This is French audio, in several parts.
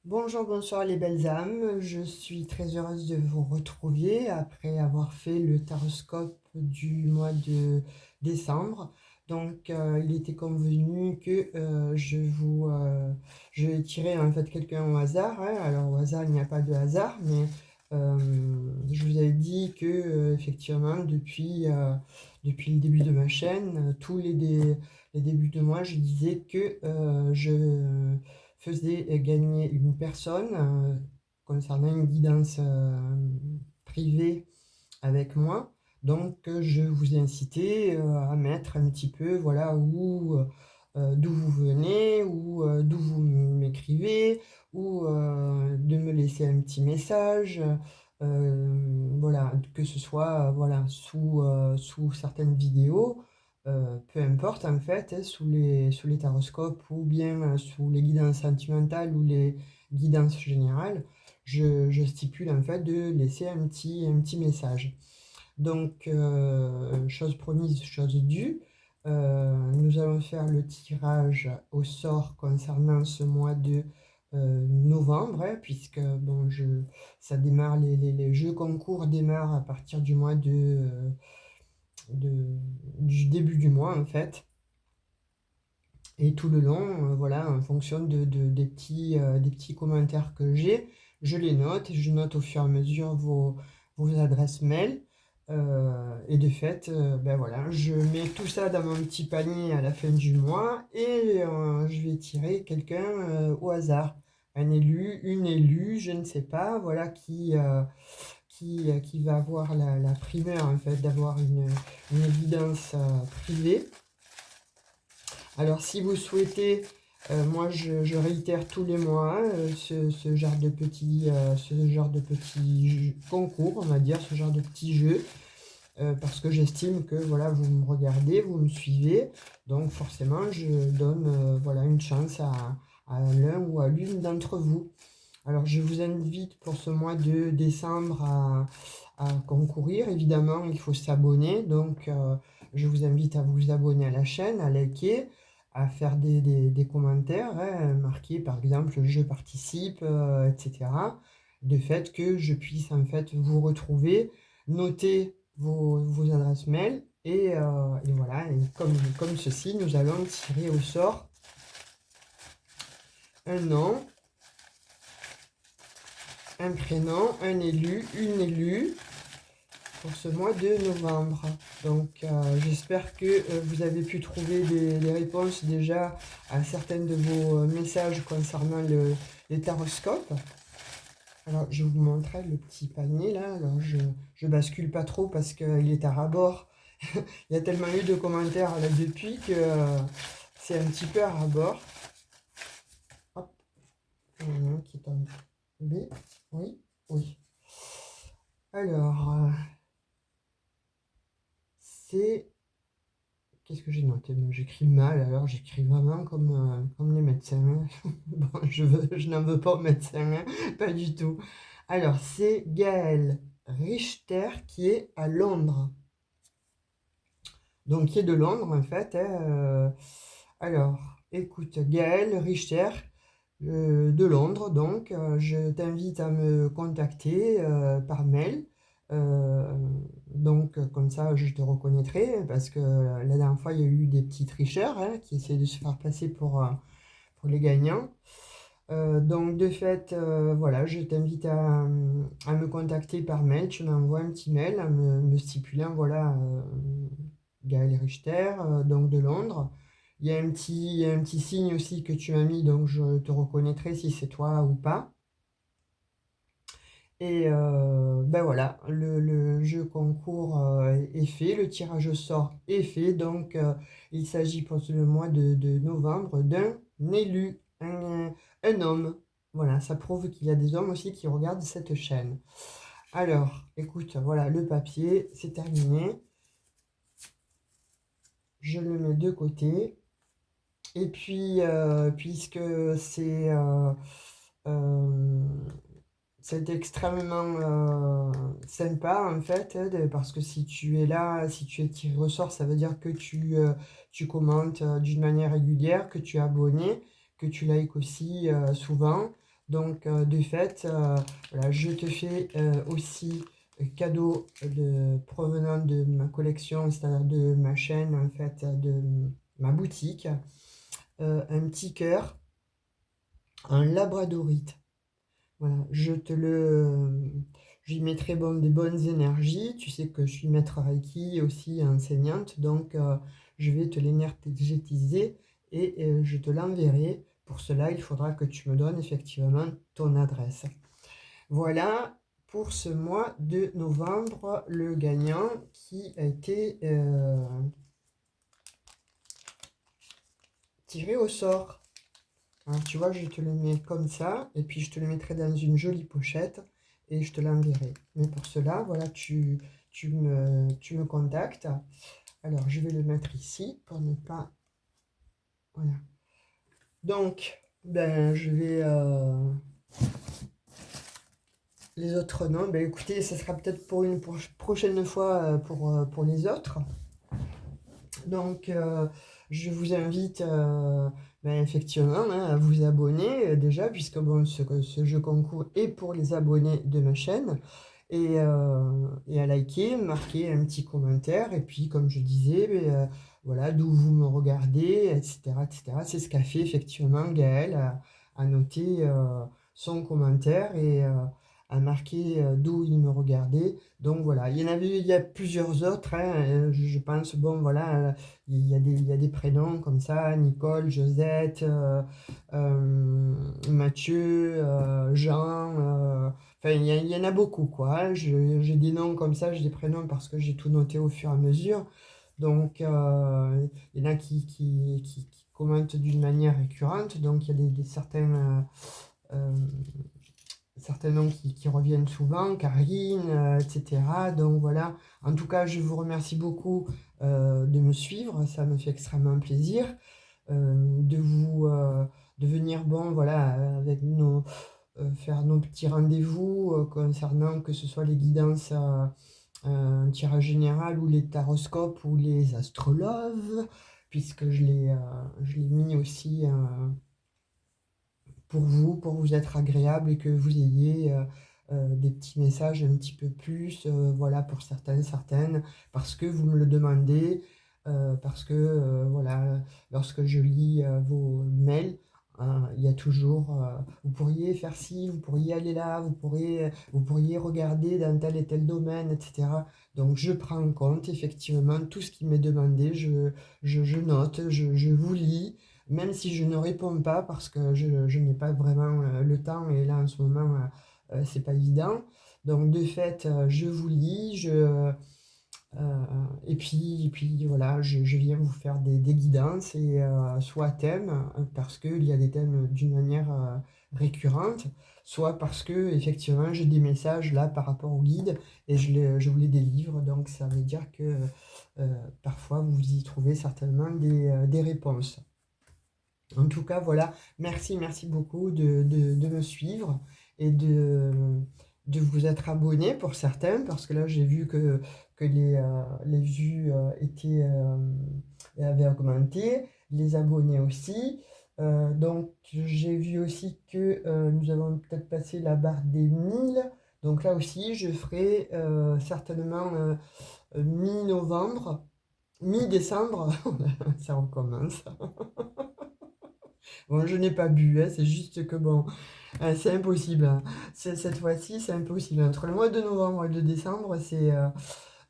Bonjour, bonsoir les belles âmes. Je suis très heureuse de vous retrouver après avoir fait le taroscope du mois de décembre. Donc, il était convenu que je vais tirer en fait quelqu'un au hasard, hein. Alors, au hasard, il n'y a pas de hasard, mais je vous avais dit que effectivement, depuis le début de ma chaîne, les débuts de mois, je disais que je faisait gagner une personne concernant une guidance privée avec moi. Donc, je vous ai incité à mettre un petit peu, voilà, d'où vous venez, ou d'où vous m'écrivez, ou de me laisser un petit message. Voilà, que ce soit voilà, sous certaines vidéos, peu importe en fait, hein, sous les taroscopes ou bien sous les guidances sentimentales ou les guidances générales, je stipule en fait de laisser un petit message. Donc, chose promise, chose due. Nous allons faire le tirage au sort concernant ce mois de novembre, hein, puisque bon, ça démarre, les jeux concours démarrent à partir du mois de- du début du mois en fait. Et tout le long, voilà, en fonction des petits commentaires que j'ai, je les note et je note au fur et à mesure vos adresses mail. Et de fait, ben voilà, je mets tout ça dans mon petit panier à la fin du mois et je vais tirer quelqu'un au hasard. Un élu, une élue, je ne sais pas, voilà, qui va avoir la primeur en fait d'avoir une évidence privée. Alors, si vous souhaitez, moi je réitère tous les mois hein, ce genre de petit concours, on va dire, ce genre de petit jeu, parce que j'estime que voilà, vous me regardez, vous me suivez, donc forcément je donne voilà, une chance à l'un ou à l'une d'entre vous. Alors, je vous invite pour ce mois de décembre à concourir. Évidemment, il faut s'abonner. Donc, je vous invite à vous abonner à la chaîne, à liker, à faire des commentaires, hein, marquer par exemple je participe, etc. De fait que je puisse en fait vous retrouver, noter vos adresses mail et voilà. Et comme ceci, nous allons tirer au sort un nom, un prénom, un élu, une élue pour ce mois de novembre. Donc j'espère que vous avez pu trouver des réponses déjà à certains de vos messages concernant les taroscopes. Alors je vous montrerai le petit panier là. Alors je bascule pas trop parce qu'il est à rabord. Il y a tellement eu de commentaires là depuis que c'est un petit peu à rebord. Hop, il y en a un qui est tombé. Oui, oui. Alors, c'est... Qu'est-ce que j'ai noté? Moi, j'écris mal, alors j'écris vraiment comme les médecins, hein. Bon, je n'en veux pas aux médecins, hein, pas du tout. Alors, c'est Gaël Richter qui est à Londres. Donc, qui est de Londres, en fait, hein. Alors, écoute, Gaël Richter de Londres, donc, je t'invite à me contacter par mail. Euh, donc, comme ça, je te reconnaîtrai, parce que la dernière fois, il y a eu des petits tricheurs hein, qui essaient de se faire passer pour les gagnants. Donc, de fait, voilà, je t'invite à me contacter par mail. Tu m'envoies un petit mail en me stipulant, voilà, Gaël Richter, donc de Londres. Il y a un petit signe aussi que tu as mis, donc je te reconnaîtrai si c'est toi ou pas. Et ben voilà, le jeu concours est fait, le tirage au sort est fait. Donc il s'agit pour le mois de novembre d'un élu, un homme. Voilà, ça prouve qu'il y a des hommes aussi qui regardent cette chaîne. Alors, écoute, voilà, le papier, c'est terminé. Je le mets de côté. Et puis, puisque euh, c'est extrêmement sympa en fait, hein, parce que si tu es là, si tu es tiré au sort, ça veut dire que tu commentes d'une manière régulière, que tu es abonné, que tu likes aussi souvent. Donc, de fait, voilà, je te fais aussi cadeau provenant de ma collection, c'est-à-dire de ma chaîne, en fait, de ma boutique, un petit cœur, un labradorite. Voilà, j'y mettrai des bonnes énergies. Tu sais que je suis maître Reiki aussi enseignante, donc je vais te l'énergétiser et je te l'enverrai. Pour cela, il faudra que tu me donnes effectivement ton adresse. Voilà pour ce mois de novembre, le gagnant qui a été tiré au sort. Alors, tu vois, je te le mets comme ça, et puis je te le mettrai dans une jolie pochette, et je te l'enverrai. Mais pour cela, voilà, tu me contactes. Alors, je vais le mettre ici, pour ne pas... Voilà. Donc, ben, je vais... Les autres noms, ben écoutez, ça sera peut-être pour une prochaine fois pour les autres. Donc, je vous invite ben, effectivement hein, à vous abonner déjà, puisque bon, ce jeu concours est pour les abonnés de ma chaîne, et à liker, marquer un petit commentaire, et puis comme je disais, ben, voilà, d'où vous me regardez, etc., etc. C'est ce qu'a fait effectivement Gaël, à noter son commentaire et à marquer d'où il me regardait. Donc voilà, il y a plusieurs autres, hein, je pense, bon voilà, il y a des prénoms comme ça, Nicole, Josette, Mathieu, Jean, enfin il y en a beaucoup quoi, hein. J'ai des noms comme ça, j'ai des prénoms parce que j'ai tout noté au fur et à mesure. Donc il y en a qui commentent d'une manière récurrente, donc il y a certains noms qui reviennent souvent, Karine, etc. Donc voilà, en tout cas, je vous remercie beaucoup de me suivre, ça me fait extrêmement plaisir de venir, bon, voilà, faire nos petits rendez-vous concernant que ce soit les guidances, un tirage général ou les taroscopes ou les astrologues, puisque je l'ai mis aussi pour vous être agréable et que vous ayez des petits messages un petit peu plus, voilà, pour certaines, parce que vous me le demandez, parce que, voilà, lorsque je lis vos mails, il y a toujours, vous pourriez faire ci, vous pourriez aller là, vous pourriez regarder dans tel et tel domaine, etc. Donc je prends en compte effectivement tout ce qui m'est demandé, je note, je vous lis, même si je ne réponds pas parce que je n'ai pas vraiment le temps et là en ce moment c'est pas évident. Donc de fait je vous lis, et puis voilà, je viens vous faire des guidances et soit thème parce qu'il y a des thèmes d'une manière récurrente, soit parce que effectivement j'ai des messages là par rapport au guide et je vous les délivre. Donc ça veut dire que parfois vous y trouvez certainement des réponses. En tout cas, voilà, merci beaucoup de me suivre et de vous être abonné pour certains, parce que là, j'ai vu que les vues avaient augmenté, les abonnés aussi. Donc, j'ai vu aussi que nous avons peut-être passé la barre des 1000. Donc là aussi, je ferai certainement mi-novembre, mi-décembre, ça recommence. Bon, je n'ai pas bu, hein, c'est juste que bon, c'est impossible, hein. Cette fois-ci, c'est impossible. Entre le mois de novembre et de décembre, c'est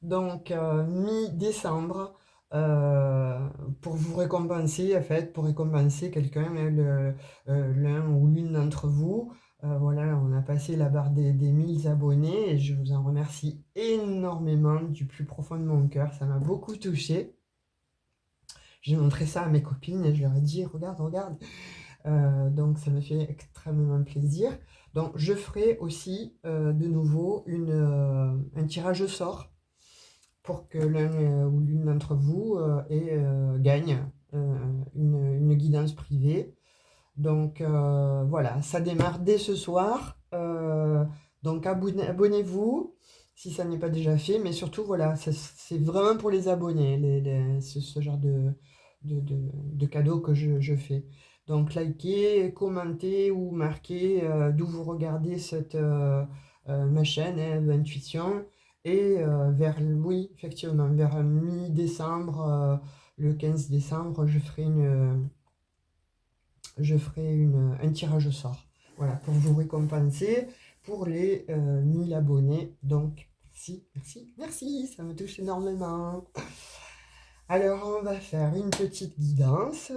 donc mi-décembre, euh, pour vous récompenser, en fait, pour récompenser quelqu'un, hein, l'un ou l'une d'entre vous. Voilà, on a passé la barre des 1000 abonnés et je vous en remercie énormément du plus profond de mon cœur. Ça m'a beaucoup touché. J'ai montré ça à mes copines et je leur ai dit, regarde, regarde. Donc ça me fait extrêmement plaisir. Donc je ferai aussi de nouveau un tirage au sort pour que l'un ou l'une d'entre vous gagne une guidance privée. Donc voilà, ça démarre dès ce soir. Donc abonnez-vous si ça n'est pas déjà fait, mais surtout voilà, c'est vraiment pour les abonnés, ce genre de cadeaux que je fais. Donc likez, commentez ou marquez d'où vous regardez ma chaîne, hein, Intuition. Et oui, effectivement, vers mi-décembre, le 15 décembre, un tirage au sort. Voilà, pour vous récompenser pour les 1000 abonnés. Donc, merci, merci, merci, ça me touche énormément. Alors, on va faire une petite guidance.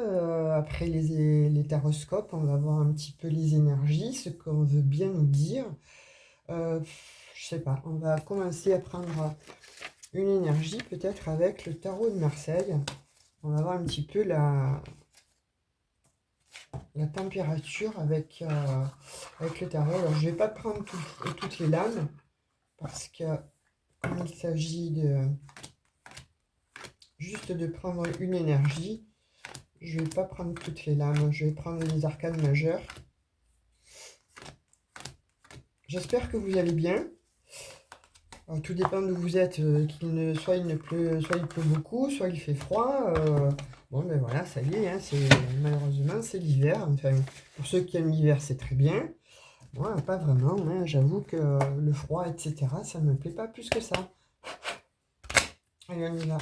Après les taroscopes, on va voir un petit peu les énergies, ce qu'on veut bien nous dire. Je sais pas, on va commencer à prendre une énergie, peut-être avec le tarot de Marseille. On va voir un petit peu la température avec le tarot. Alors, je ne vais pas prendre toutes les lames, parce que comme il s'agit juste de prendre une énergie, je ne vais pas prendre toutes les lames, je vais prendre les arcanes majeures. J'espère que vous allez bien. Alors, tout dépend d'où vous êtes, soit il pleut beaucoup, soit il fait froid. Bon, ben voilà, ça y est, hein, malheureusement, c'est l'hiver. Enfin, pour ceux qui aiment l'hiver, c'est très bien. Moi, pas vraiment, hein. J'avoue que le froid, etc., ça ne me plaît pas plus que ça. Allez, on y va.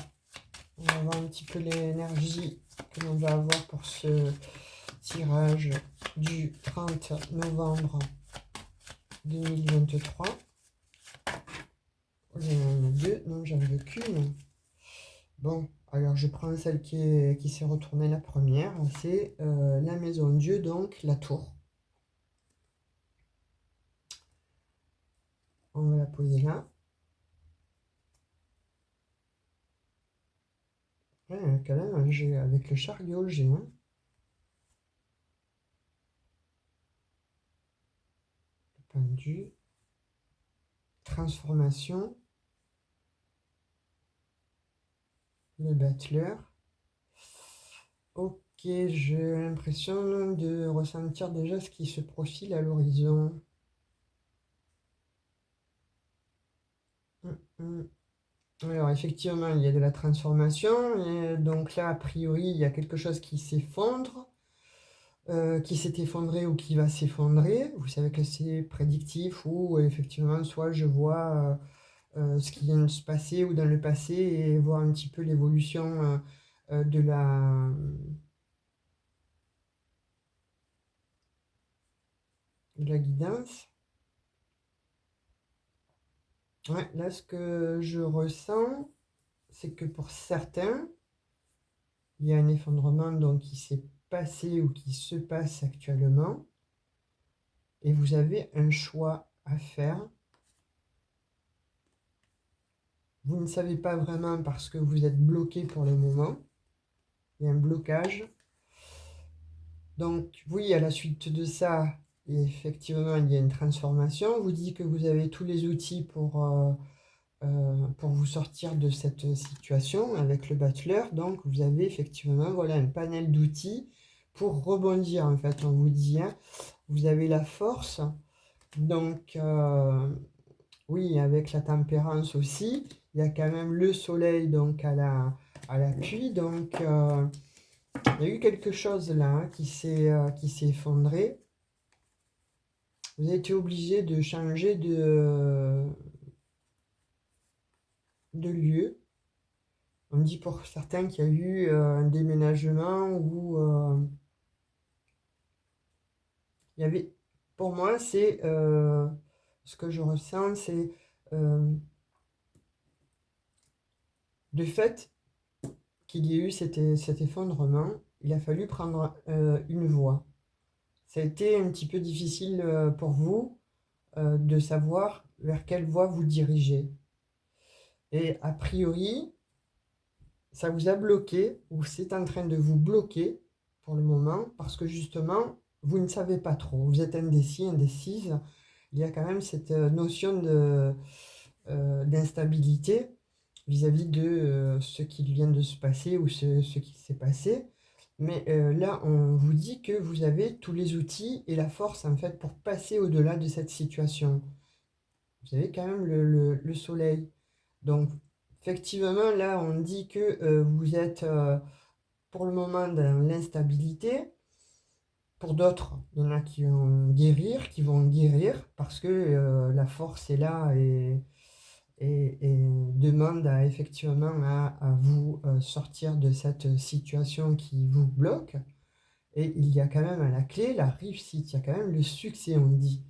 On va voir un petit peu l'énergie que l'on va avoir pour ce tirage du 30 novembre 2023. Il y en a deux, non, j'en veux qu'une. Bon, alors je prends celle qui s'est retournée la première. C'est la maison Dieu, donc la tour. On va la poser là. Ouais, quand même, avec le chariot, j'ai un. Le pendu. Transformation. Le battleur. Ok, j'ai l'impression de ressentir déjà ce qui se profile à l'horizon. Alors effectivement, il y a de la transformation, et donc là, a priori, il y a quelque chose qui s'effondre, qui s'est effondré ou qui va s'effondrer. Vous savez que c'est prédictif, ou effectivement, soit je vois ce qui vient de se passer ou dans le passé, et voir un petit peu l'évolution de la guidance. Ouais, là, ce que je ressens, c'est que pour certains, il y a un effondrement donc, qui s'est passé ou qui se passe actuellement, et vous avez un choix à faire. Vous ne savez pas vraiment parce que vous êtes bloqué pour le moment. Il y a un blocage. Donc oui, à la suite de ça, effectivement, il y a une transformation. On vous dit que vous avez tous les outils pour vous sortir de cette situation avec le battleur. Donc vous avez effectivement, voilà, un panel d'outils pour rebondir. En fait, on vous dit, hein, vous avez la force. Donc oui, avec la tempérance aussi, il y a quand même le soleil donc à l'appui. Donc il y a eu quelque chose là, hein, qui s'est effondré. Vous avez été obligé de changer de lieu. On dit pour certains qu'il y a eu un déménagement où il y avait... Pour moi, c'est ce que je ressens, c'est le fait qu'il y ait eu cet effondrement. Il a fallu prendre une voie. Ça a été un petit peu difficile pour vous de savoir vers quelle voie vous dirigez. Et a priori, ça vous a bloqué, ou c'est en train de vous bloquer pour le moment, parce que justement, vous ne savez pas trop. Vous êtes indécis, indécise. Il y a quand même cette notion d'instabilité vis-à-vis de ce qui vient de se passer ou ce qui s'est passé. Mais là, on vous dit que vous avez tous les outils et la force, en fait, pour passer au-delà de cette situation. Vous avez quand même le soleil. Donc, effectivement, là, on dit que vous êtes pour le moment dans l'instabilité. pour d'autres, il y en a qui vont guérir parce que la force est là et demande effectivement à vous sortir de cette situation qui vous bloque. Et il y a quand même à la clé la réussite, il y a quand même le succès, on dit.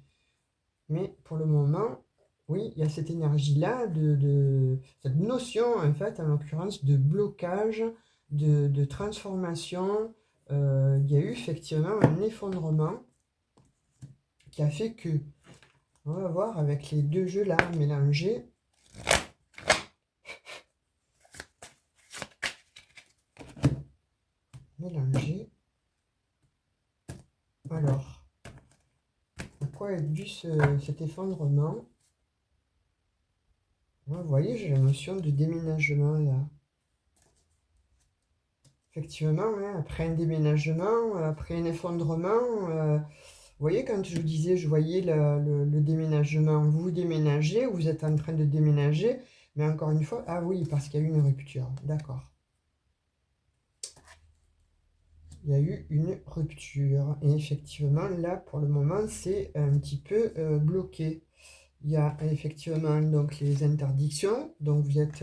Mais pour le moment, oui, il y a cette énergie-là, cette notion, en fait, en l'occurrence, de blocage, de transformation. Il y a eu effectivement un effondrement qui a fait que, on va voir avec les deux jeux-là mélangés, alors, à quoi est dû cet effondrement? Vous voyez, j'ai la notion de déménagement là. Effectivement, hein, après un déménagement, après un effondrement, vous voyez, quand je vous disais, je voyais le déménagement, vous déménagez, vous êtes en train de déménager, mais encore une fois, ah oui, parce qu'il y a eu une rupture, d'accord. Il y a eu une rupture, et effectivement, là, pour le moment, c'est un petit peu bloqué. Il y a effectivement donc les interdictions, donc vous êtes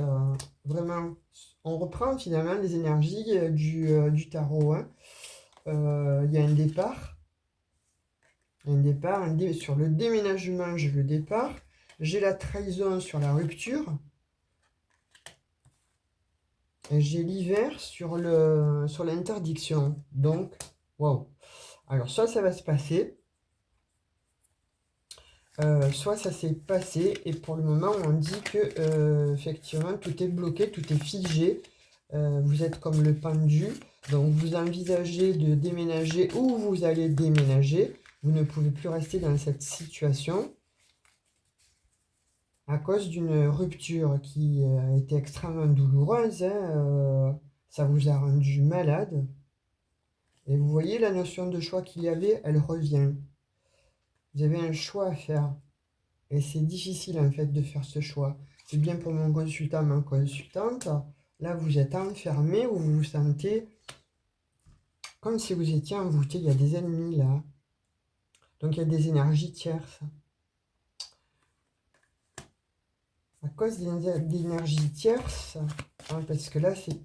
vraiment, on reprend finalement les énergies du tarot, hein. Il y a un départ, sur le déménagement, j'ai le départ, j'ai la trahison sur la rupture, et j'ai l'hiver sur l'interdiction. Donc, waouh. Alors, soit ça va se passer, soit ça s'est passé, et pour le moment, on dit que effectivement, tout est bloqué, tout est figé. Vous êtes comme le pendu, donc vous envisagez de déménager ou vous allez déménager. Vous ne pouvez plus rester dans cette situation à cause d'une rupture qui a été extrêmement douloureuse, hein, ça vous a rendu malade. Et vous voyez la notion de choix qu'il y avait, elle revient. Vous avez un choix à faire. Et c'est difficile en fait de faire ce choix. C'est bien pour mon consultant, ma consultante. Là, vous êtes enfermé ou vous vous sentez comme si vous étiez envoûté. Il y a des ennemis là. Donc il y a des énergies tierces. À cause d'énergies tierces, hein, parce que là, il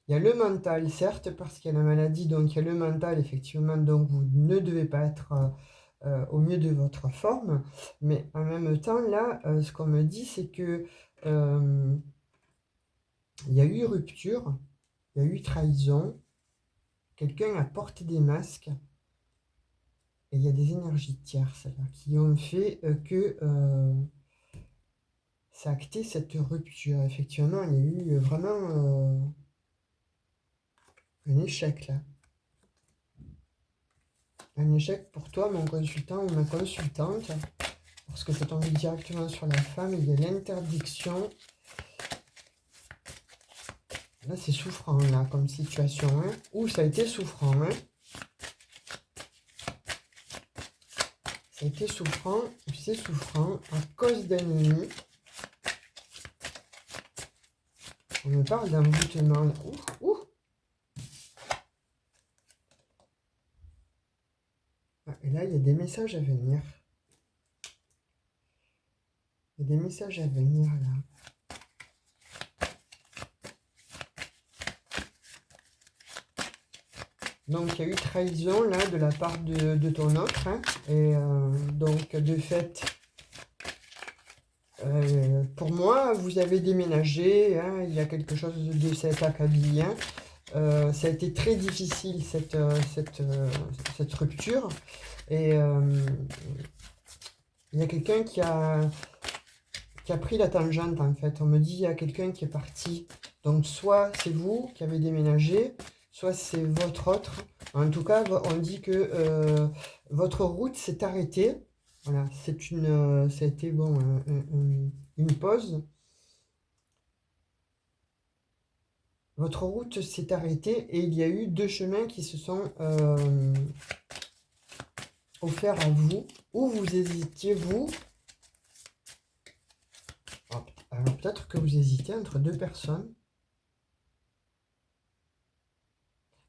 y a le mental, certes, parce qu'il y a la maladie, donc il y a le mental, effectivement, donc vous ne devez pas être au mieux de votre forme, mais en même temps, là, ce qu'on me dit, c'est que il y a eu rupture, il y a eu trahison, quelqu'un a porté des masques, et il y a des énergies tierces là, qui ont fait que ça a acté cette rupture. Effectivement, il y a eu vraiment un échec là. Un échec pour toi, mon consultant ou ma consultante, parce que ça tombe directement sur la femme, il y a l'interdiction. Là, c'est souffrant, là, comme situation, hein. Ou ça a été souffrant, hein. Ça a été souffrant, ou c'est souffrant, à cause d'ennemis. On me parle d'envoûtement, là. Ouh, ouh. Ah, et là, il y a des messages à venir. Il y a des messages à venir, là. Donc, il y a eu trahison, là, de la part de ton autre, hein. Et donc, de fait, pour moi, vous avez déménagé, hein, il y a quelque chose de cet acabit, hein. Ça a été très difficile, cette rupture. Et il y a quelqu'un qui a pris la tangente, en fait. On me dit, il y a quelqu'un qui est parti. Donc, soit c'est vous qui avez déménagé, soit c'est votre autre. En tout cas, on dit que votre route s'est arrêtée. Voilà, ça a été bon, une pause. Votre route s'est arrêtée et il y a eu deux chemins qui se sont offerts à vous. Ou vous hésitiez, vous. Alors peut-être que vous hésitez entre deux personnes.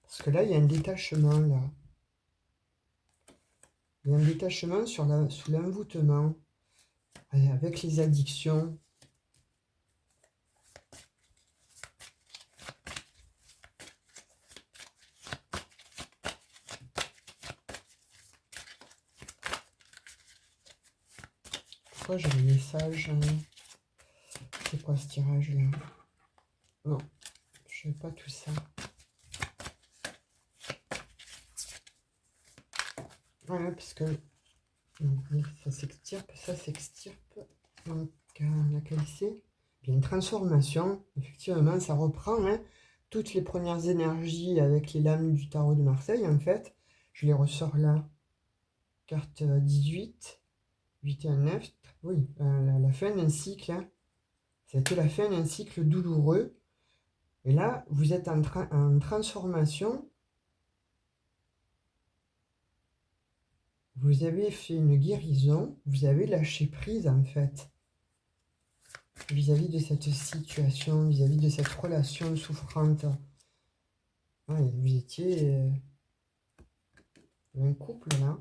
Parce que là, il y a un détachement, là. Il y a un détachement sous l'envoûtement, avec les addictions. Pourquoi j'ai le message hein? C'est quoi ce tirage-là? Non, je ne veux pas tout ça. Voilà, parce que ça s'extirpe, ça s'extirpe. Donc, laquelle c'est? Il y a une transformation. Effectivement, ça reprend hein, toutes les premières énergies avec les lames du tarot de Marseille, en fait. Je les ressors là. Carte 18, 8 et 1, 9. Oui, la fin d'un cycle. Hein. Ça a été la fin d'un cycle douloureux. Et là, vous êtes en transformation. Vous avez fait une guérison. Vous avez lâché prise, en fait. Vis-à-vis de cette situation, vis-à-vis de cette relation souffrante. Ouais, vous étiez un couple, là.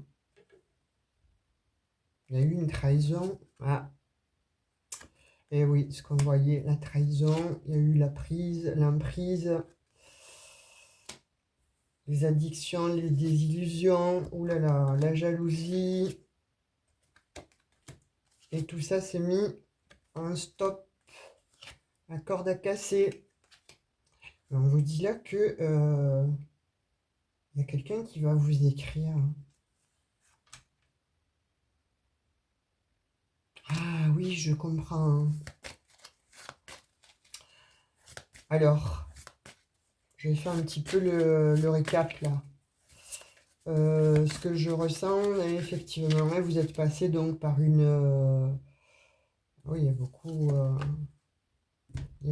Il y a eu une trahison. Ah. Et oui, ce qu'on voyait, la trahison, il y a eu la prise, l'emprise, les addictions, les désillusions, oulala, la jalousie. Et tout ça s'est mis en stop, la corde à casser. On vous dit là que il y a quelqu'un qui va vous écrire. Ah oui, je comprends. Alors, je vais faire un petit peu le récap là. Ce que je ressens, effectivement, vous êtes passé donc par une... oui, il y a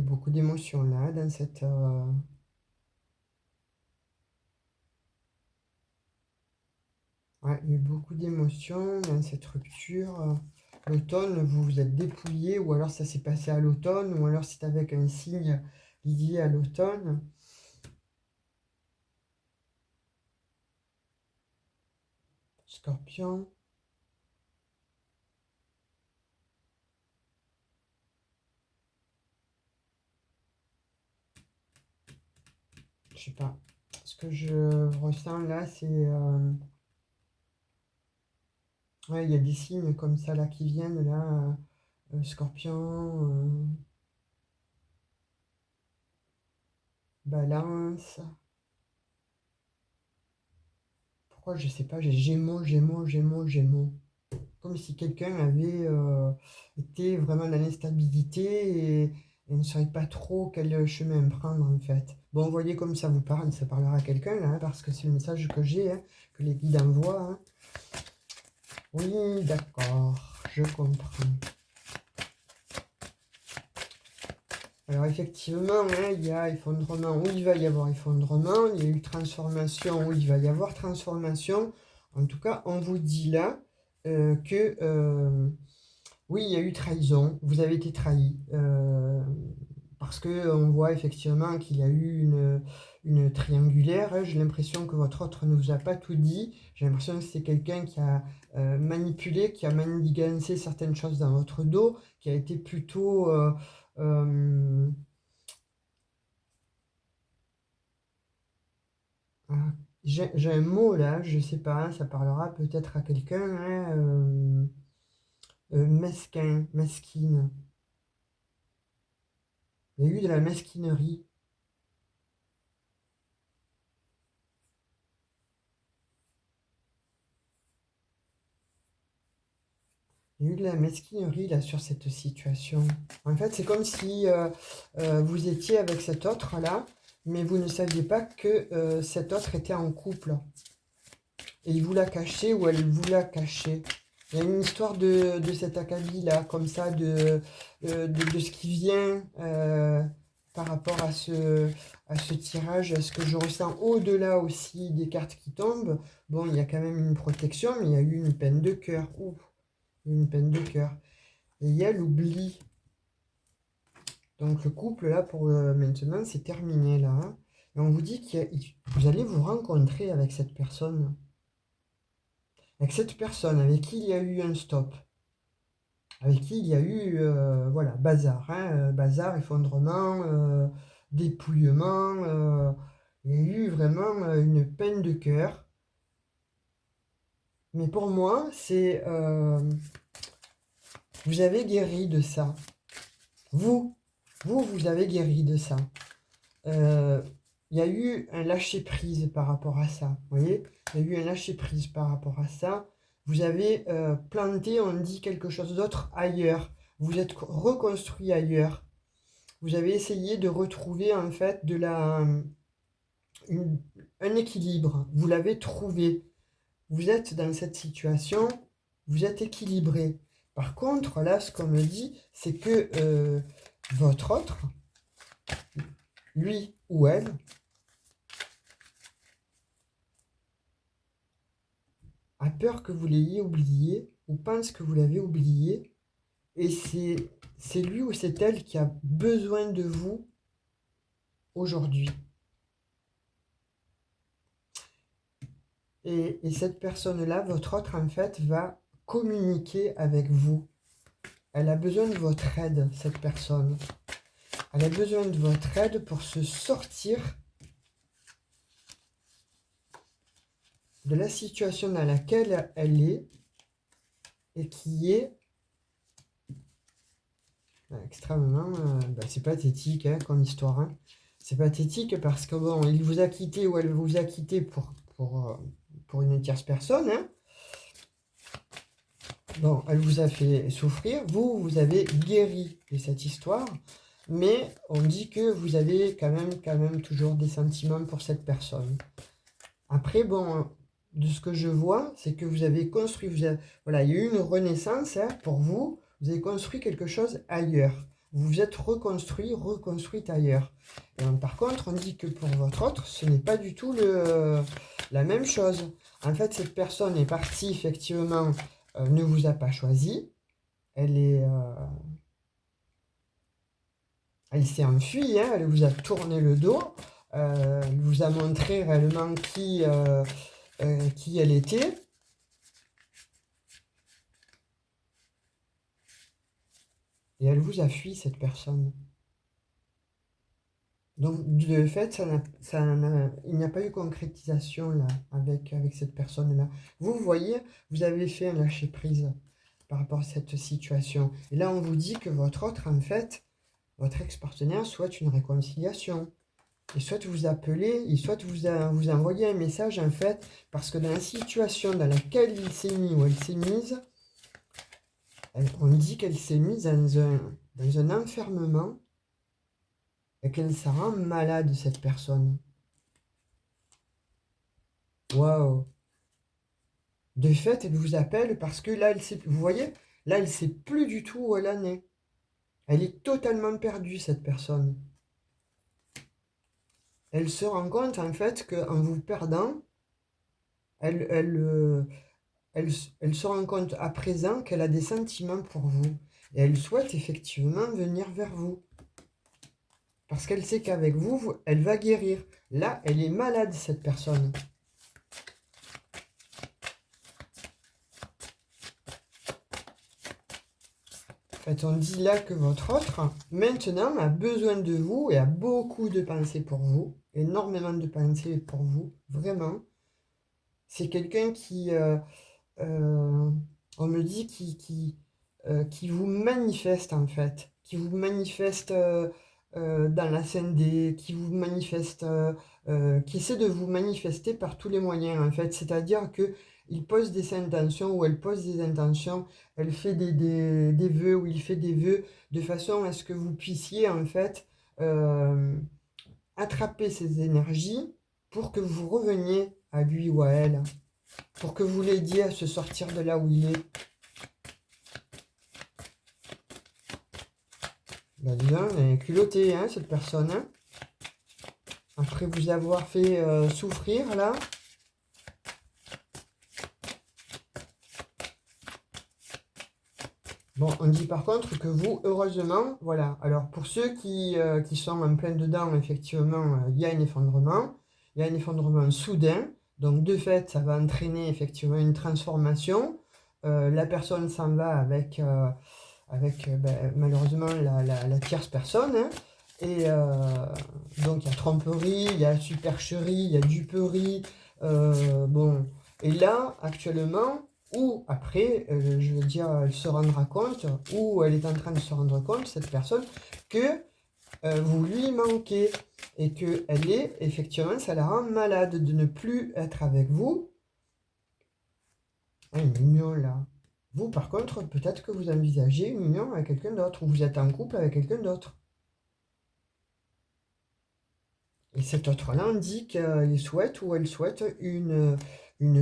beaucoup d'émotions là, dans cette... ouais, il y a eu beaucoup d'émotions dans cette rupture. L'automne, vous vous êtes dépouillé, ou alors ça s'est passé à l'automne, ou alors c'est avec un signe lié à l'automne. Scorpion. Je sais pas. Ce que je ressens là, c'est... ouais, il y a des signes comme ça là qui viennent là. Scorpion, Balance. Pourquoi je sais pas, j'ai Gémeaux, Gémeaux, Gémeaux, Gémeaux. Comme si quelqu'un avait été vraiment dans l'instabilité et ne savait pas trop quel chemin prendre en fait. Bon, vous voyez comme ça vous parle, ça parlera à quelqu'un là, hein, parce que c'est le message que j'ai, hein, que les guides envoient. Hein. Oui, d'accord, je comprends. Alors effectivement, hein, il y a effondrement où il va y avoir effondrement, il y a eu transformation où il va y avoir transformation. En tout cas, on vous dit là que oui, il y a eu trahison, vous avez été trahi. Parce qu'on voit effectivement qu'il y a eu une triangulaire. Hein. J'ai l'impression que votre autre ne vous a pas tout dit. J'ai l'impression que c'est quelqu'un qui a manipulé, qui a manigancé certaines choses dans votre dos, qui a été plutôt... ah, j'ai un mot là, je sais pas, ça parlera peut-être à quelqu'un, hein, mesquin, mesquine. Il y a eu de la mesquinerie. Il y a eu de la mesquinerie là sur cette situation. En fait, c'est comme si vous étiez avec cet autre là, mais vous ne saviez pas que cet autre était en couple. Et il vous l'a caché ou elle vous l'a caché. Il y a une histoire de cet acabit là, comme ça, de ce qui vient par rapport à ce tirage, à ce que je ressens au-delà aussi des cartes qui tombent. Bon, il y a quand même une protection, mais il y a eu une peine de cœur. Ouh, une peine de cœur. Et il y a l'oubli. Donc le couple là, pour maintenant, c'est terminé là. Hein. Et on vous dit que vous allez vous rencontrer avec cette personne. avec cette personne avec qui il y a eu un stop, avec qui il y a eu, voilà, bazar, hein, bazar, effondrement, dépouillement, il y a eu vraiment une peine de cœur. Mais pour moi, c'est... vous avez guéri de ça. Vous, vous avez guéri de ça. Il y a eu un lâcher-prise par rapport à ça. Vous voyez? Il y a eu un lâcher-prise par rapport à ça. Vous avez planté, on dit, quelque chose d'autre ailleurs. Vous êtes reconstruit ailleurs. Vous avez essayé de retrouver en fait un équilibre. Vous l'avez trouvé. Vous êtes dans cette situation, vous êtes équilibré. Par contre, là, ce qu'on me dit, c'est que votre autre, lui ou elle, a peur que vous l'ayez oublié ou pense que vous l'avez oublié. Et c'est lui ou c'est elle qui a besoin de vous aujourd'hui. Et cette personne-là, votre autre, en fait, va communiquer avec vous. Elle a besoin de votre aide, cette personne. Elle a besoin de votre aide pour se sortir de la situation dans laquelle elle est et qui est extrêmement... c'est pathétique hein, comme histoire. Hein. C'est pathétique parce que bon, il vous a quitté ou elle vous a quitté pour une tierce personne. Hein. Bon, elle vous a fait souffrir. Vous avez guéri de cette histoire. Mais on dit que vous avez quand même toujours des sentiments pour cette personne. Après, bon, de ce que je vois, c'est que vous avez construit, voilà, il y a eu une renaissance hein, pour vous. Vous avez construit quelque chose ailleurs. Vous vous êtes reconstruite ailleurs. Et donc, par contre, on dit que pour votre autre, ce n'est pas du tout la même chose. En fait, cette personne est partie, effectivement, ne vous a pas choisi. Elle s'est enfuie, hein, elle vous a tourné le dos. Elle vous a montré réellement qui elle était. Et elle vous a fui, cette personne. Donc, de fait, il n'y a pas eu concrétisation là, avec cette personne-là. Vous voyez, vous avez fait un lâcher-prise par rapport à cette situation. Et là, on vous dit que votre autre, en fait, votre ex-partenaire souhaite une réconciliation. Il souhaite vous appeler, il souhaite vous envoyer un message, en fait, parce que dans la situation dans laquelle il s'est mis ou elle s'est mise, on dit qu'elle s'est mise dans un enfermement et qu'elle se rend malade, cette personne. Waouh! De fait, elle vous appelle parce que là, vous voyez, là, elle ne sait plus du tout où elle en est. Elle est totalement perdue, cette personne. Elle se rend compte, en fait, qu'en vous perdant, elle se rend compte à présent qu'elle a des sentiments pour vous. Et elle souhaite effectivement venir vers vous. Parce qu'elle sait qu'avec vous, elle va guérir. Là, elle est malade, cette personne. En fait, on dit là que votre autre, maintenant, a besoin de vous et a beaucoup de pensées pour vous. Énormément de pensées pour vous, vraiment. C'est quelqu'un qui, on me dit, qui vous manifeste, en fait. Qui vous manifeste dans la scène qui vous manifeste, qui essaie de vous manifester par tous les moyens, en fait. C'est-à-dire que il pose des intentions ou elle pose des intentions, elle fait des vœux ou il fait des vœux de façon à ce que vous puissiez, en fait, attraper ces énergies pour que vous reveniez à lui ou à elle, pour que vous l'aidiez à se sortir de là où il est. Bah dis donc, elle est culottée, hein, cette personne. Hein, après vous avoir fait souffrir, là. Bon, on dit par contre que vous, heureusement, voilà. Alors, pour ceux qui sont en plein dedans, effectivement, il y a un effondrement. Il y a un effondrement soudain. Donc, de fait, ça va entraîner effectivement une transformation. La personne s'en va avec malheureusement la tierce personne, hein. Et donc, il y a tromperie, il y a supercherie, il y a duperie. Bon. Et là, actuellement, ou après, je veux dire, elle se rendra compte, ou elle est en train de se rendre compte, cette personne, que vous lui manquez et que elle est, effectivement, ça la rend malade de ne plus être avec vous. Ah, une union là. Vous, par contre, peut-être que vous envisagez une union avec quelqu'un d'autre, ou vous êtes en couple avec quelqu'un d'autre. Et cet autre-là, on dit qu'il souhaite ou elle souhaite une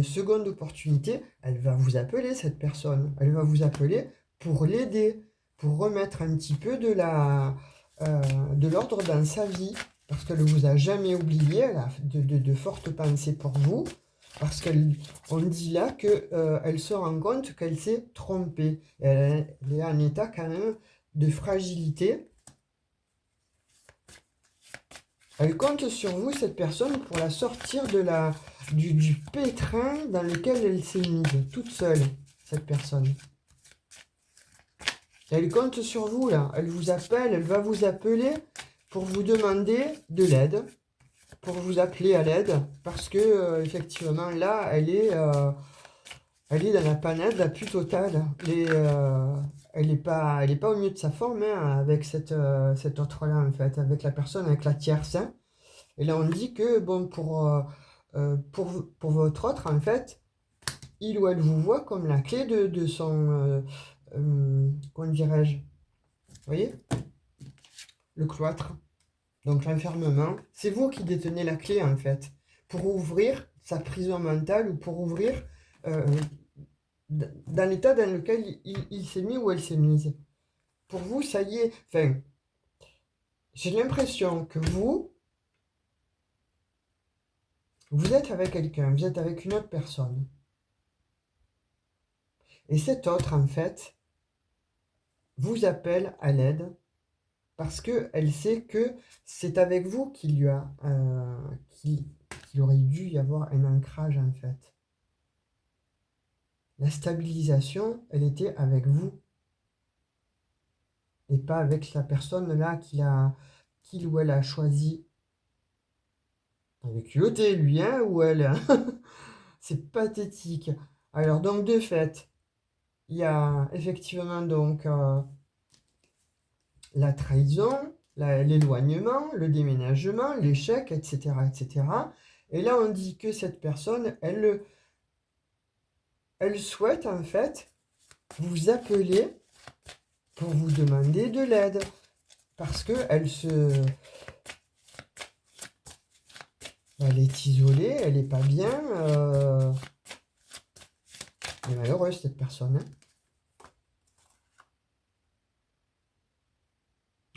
seconde opportunité. Elle va vous appeler, cette personne. Elle va vous appeler pour l'aider, pour remettre un petit peu de l'ordre dans sa vie. Parce qu'elle ne vous a jamais oublié, elle a de fortes pensées pour vous. Parce qu'on dit là qu'elle se rend compte qu'elle s'est trompée. Elle est en état quand même de fragilité. Elle compte sur vous, cette personne, pour la sortir du pétrin dans lequel elle s'est mise, toute seule, cette personne. Elle compte sur vous, là. Elle vous appelle, elle va vous appeler pour vous demander de l'aide, pour vous appeler à l'aide, parce que, effectivement, là, elle est dans la panade la plus totale. Elle n'est pas au mieux de sa forme, hein, avec cette autre-là, en fait, avec la personne, avec la tierce, hein. Et là, on dit que, bon, pour votre autre, en fait, il ou elle vous voit comme la clé de son... comment dirais-je? Vous voyez? Le cloître. Donc, l'enfermement. C'est vous qui détenez la clé, en fait, pour ouvrir sa prison mentale ou pour ouvrir euh, dans l'état dans lequel il s'est mis ou elle s'est mise. Pour vous, ça y est. Enfin, j'ai l'impression que vous êtes avec quelqu'un, vous êtes avec une autre personne. Et cet autre, en fait, vous appelle à l'aide parce qu'elle sait que c'est avec vous qu'il aurait dû y avoir un ancrage, en fait. La stabilisation, elle était avec vous et pas avec la personne là qu'il ou elle a choisi. Avec culotté, lui, hein, ou elle, hein. C'est pathétique. Alors, donc, de fait, il y a effectivement donc la trahison, l'éloignement, le déménagement, l'échec, etc., etc. Et là, on dit que cette personne, elle souhaite en fait vous appeler pour vous demander de l'aide. Parce qu'elle elle est isolée, elle n'est pas bien. Elle est malheureuse, cette personne, hein.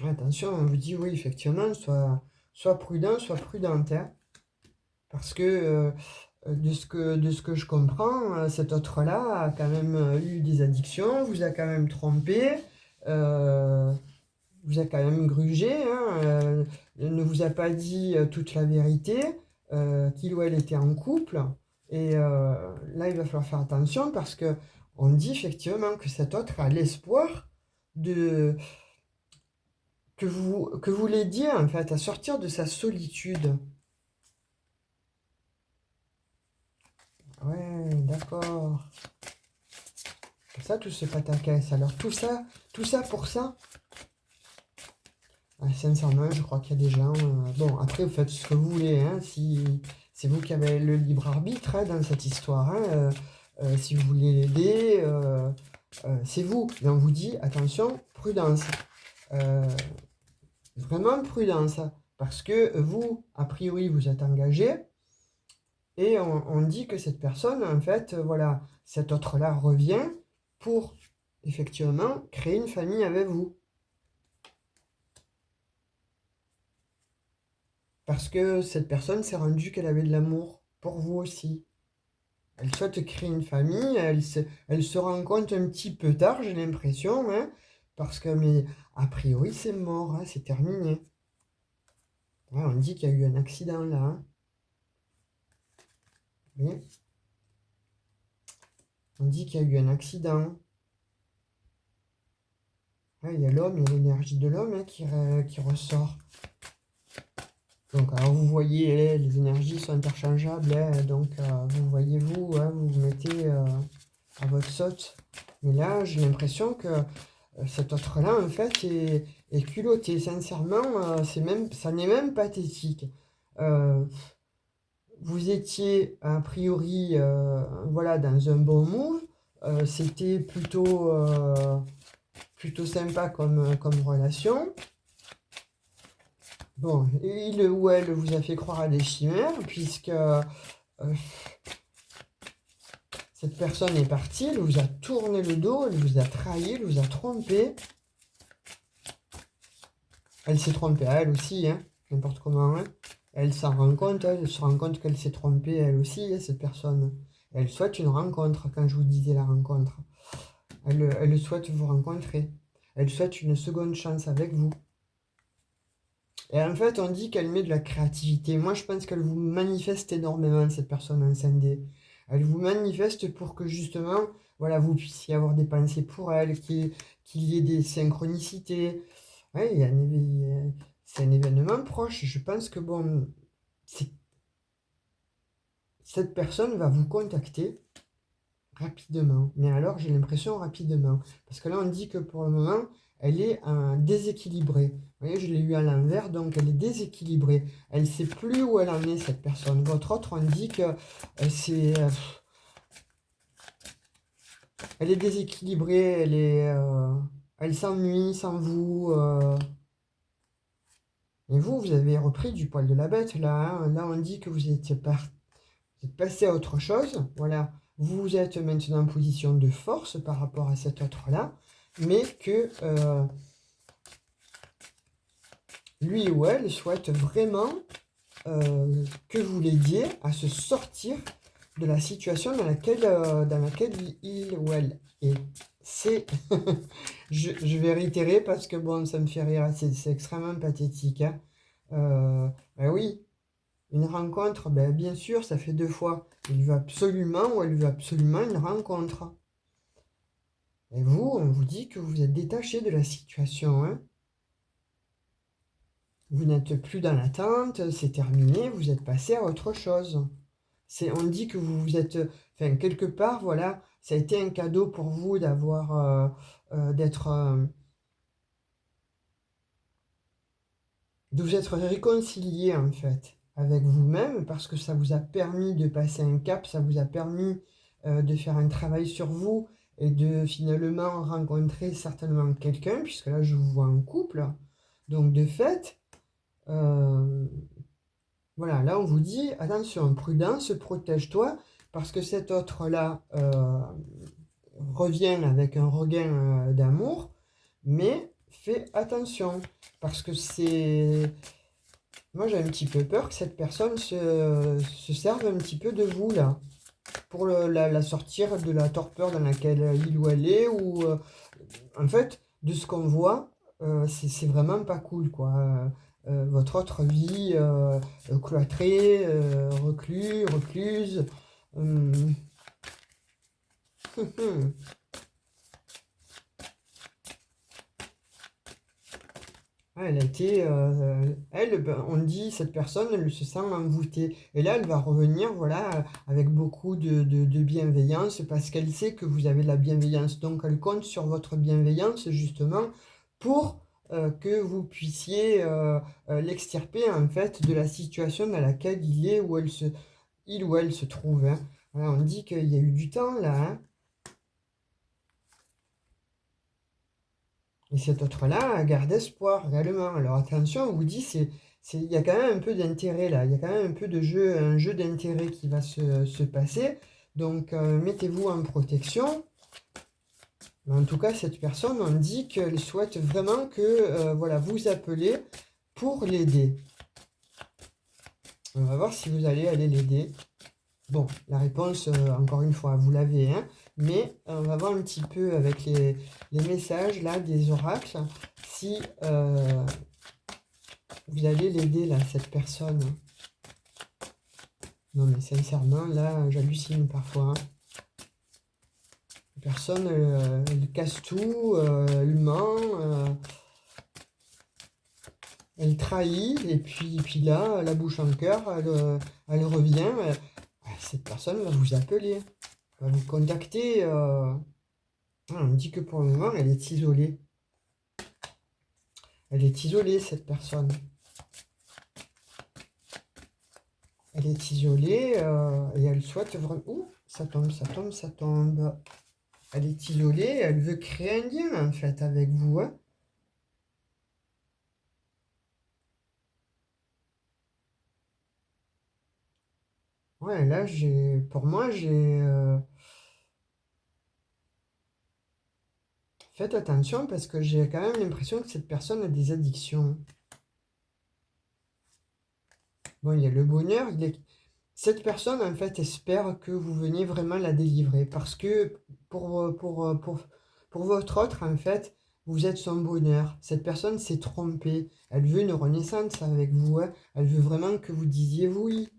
Attention, on vous dit oui, effectivement, soit prudent, soit prudente, hein. Parce que de ce que je comprends, cet autre-là a quand même eu des addictions, vous a quand même trompé, euh, vous a quand même grugé, hein, ne vous a pas dit toute la vérité, qu'il ou elle était en couple. Et là, il va falloir faire attention parce que on dit effectivement que cet autre a l'espoir de que vous l'aidiez en fait à sortir de sa solitude. Ouais, d'accord. Ça, tout ce pataquès. Alors, tout ça pour ça. Ah, sincèrement, je crois qu'il y a des gens. Bon, après, vous faites ce que vous voulez, hein, si c'est vous qui avez le libre arbitre, hein, dans cette histoire, hein, si vous voulez l'aider, c'est vous. Mais on vous dit, attention, prudence. Euh, Vraiment prudence. Parce que vous, a priori, vous êtes engagé. Et on dit que cette personne, en fait, voilà, cet autre-là revient pour effectivement créer une famille avec vous. Parce que cette personne s'est rendue qu'elle avait de l'amour pour vous aussi. Elle souhaite créer une famille, elle se rend compte un petit peu tard, j'ai l'impression, hein, parce que, mais a priori, c'est mort, hein, c'est terminé. Ouais, on dit qu'il y a eu un accident là, hein. Vous voyez, on dit qu'il y a eu un accident. Ouais, il y a l'homme, il y a l'énergie de l'homme hein, qui ressort. Donc, alors vous voyez, les énergies sont interchangeables. Hein, donc, vous voyez, vous vous mettez à votre saute. Mais là, j'ai l'impression que cet autre-là, en fait, est culotté. Sincèrement, ça n'est même pathétique. Euh, Vous étiez, a priori, voilà, dans un bon move. C'était plutôt sympa comme relation. Bon, il ou elle vous a fait croire à des chimères, puisque cette personne est partie, elle vous a tourné le dos, elle vous a trahi, elle vous a trompé. Elle s'est trompée à elle aussi, hein, n'importe comment. Hein. Elle s'en rend compte, elle se rend compte qu'elle s'est trompée elle aussi, hein, cette personne. Elle souhaite une rencontre, quand je vous disais la rencontre. Elle souhaite vous rencontrer. Elle souhaite une seconde chance avec vous. Et en fait, on dit qu'elle met de la créativité. Moi, je pense qu'elle vous manifeste énormément, cette personne en 5D. Elle vous manifeste pour que justement, voilà, vous puissiez avoir des pensées pour elle, qu'il y ait des synchronicités. Ouais, c'est un événement proche. Je pense que, bon, cette personne va vous contacter rapidement. Mais alors, j'ai l'impression rapidement. Parce que là, on dit que pour le moment, elle est déséquilibrée. Vous voyez, je l'ai eu à l'envers, donc elle est déséquilibrée. Elle ne sait plus où elle en est, cette personne. Votre autre, on dit que elle est déséquilibrée, elle s'ennuie sans vous. Et vous avez repris du poil de la bête, là. Hein. Là, on dit que vous êtes passé à autre chose. Voilà. Vous êtes maintenant en position de force par rapport à cet autre-là. Mais que lui ou elle souhaite vraiment que vous l'aidiez à se sortir de la situation dans laquelle il ou elle est. C'est, je vais réitérer parce que bon, ça me fait rire, c'est extrêmement pathétique. Hein. Ben oui, une rencontre, ben bien sûr, ça fait 2 fois. Il veut absolument ou elle veut absolument une rencontre. Et vous, on vous dit que vous êtes détaché de la situation. Hein. Vous n'êtes plus dans l'attente, c'est terminé, vous êtes passé à autre chose. On dit que vous vous êtes, enfin quelque part, voilà, ça a été un cadeau pour vous de vous être réconcilié en fait avec vous-même parce que ça vous a permis de passer un cap, ça vous a permis de faire un travail sur vous et de finalement rencontrer certainement quelqu'un, puisque là je vous vois en couple. Donc de fait, euh, voilà, là on vous dit, attention, prudence, protège-toi, parce que cet autre-là revient avec un regain d'amour, mais fais attention, parce que c'est... Moi j'ai un petit peu peur que cette personne se serve un petit peu de vous, là, pour la sortir de la torpeur dans laquelle il ou elle est, ou... en fait, de ce qu'on voit, c'est vraiment pas cool, quoi. Votre autre vie cloîtrée, recluse. hum, Ah, elle a été, ben, on dit, cette personne, elle se sent envoûtée. Et là, elle va revenir, voilà, avec beaucoup de bienveillance, parce qu'elle sait que vous avez de la bienveillance. Donc, elle compte sur votre bienveillance, justement, pour que vous puissiez l'extirper, en fait, de la situation dans laquelle il ou elle se trouve. Hein. Voilà, on dit qu'il y a eu du temps, là, hein. Et cet autre-là garde espoir également. Alors attention, on vous dit, il y a quand même un peu d'intérêt là. Il y a quand même un peu un jeu d'intérêt qui va se passer. Donc mettez-vous en protection. Mais en tout cas, cette personne, on dit qu'elle souhaite vraiment que voilà, vous appelez pour l'aider. On va voir si vous allez aller l'aider. Bon, la réponse, encore une fois, vous l'avez, hein, mais on va voir un petit peu avec les messages là des oracles, si vous allez l'aider là, cette personne. Non, mais sincèrement, là, j'hallucine parfois, hein. La personne, elle casse tout, elle ment, elle trahit, et puis là, la bouche en cœur, elle revient. Cette personne va vous appeler, va vous contacter. On me dit que pour le moment, elle est isolée. Elle est isolée, cette personne. Elle est isolée et elle souhaite vraiment... Ouh, ça tombe, ça tombe, ça tombe. Elle est isolée, elle veut créer un lien, en fait, avec vous, hein. Ouais, là, pour moi, faites attention parce que j'ai quand même l'impression que cette personne a des addictions. Bon, il y a le bonheur, cette personne, en fait, espère que vous veniez vraiment la délivrer parce que pour votre autre, en fait, vous êtes son bonheur. Cette personne s'est trompée. Elle veut une renaissance avec vous, hein. Elle veut vraiment que vous disiez oui.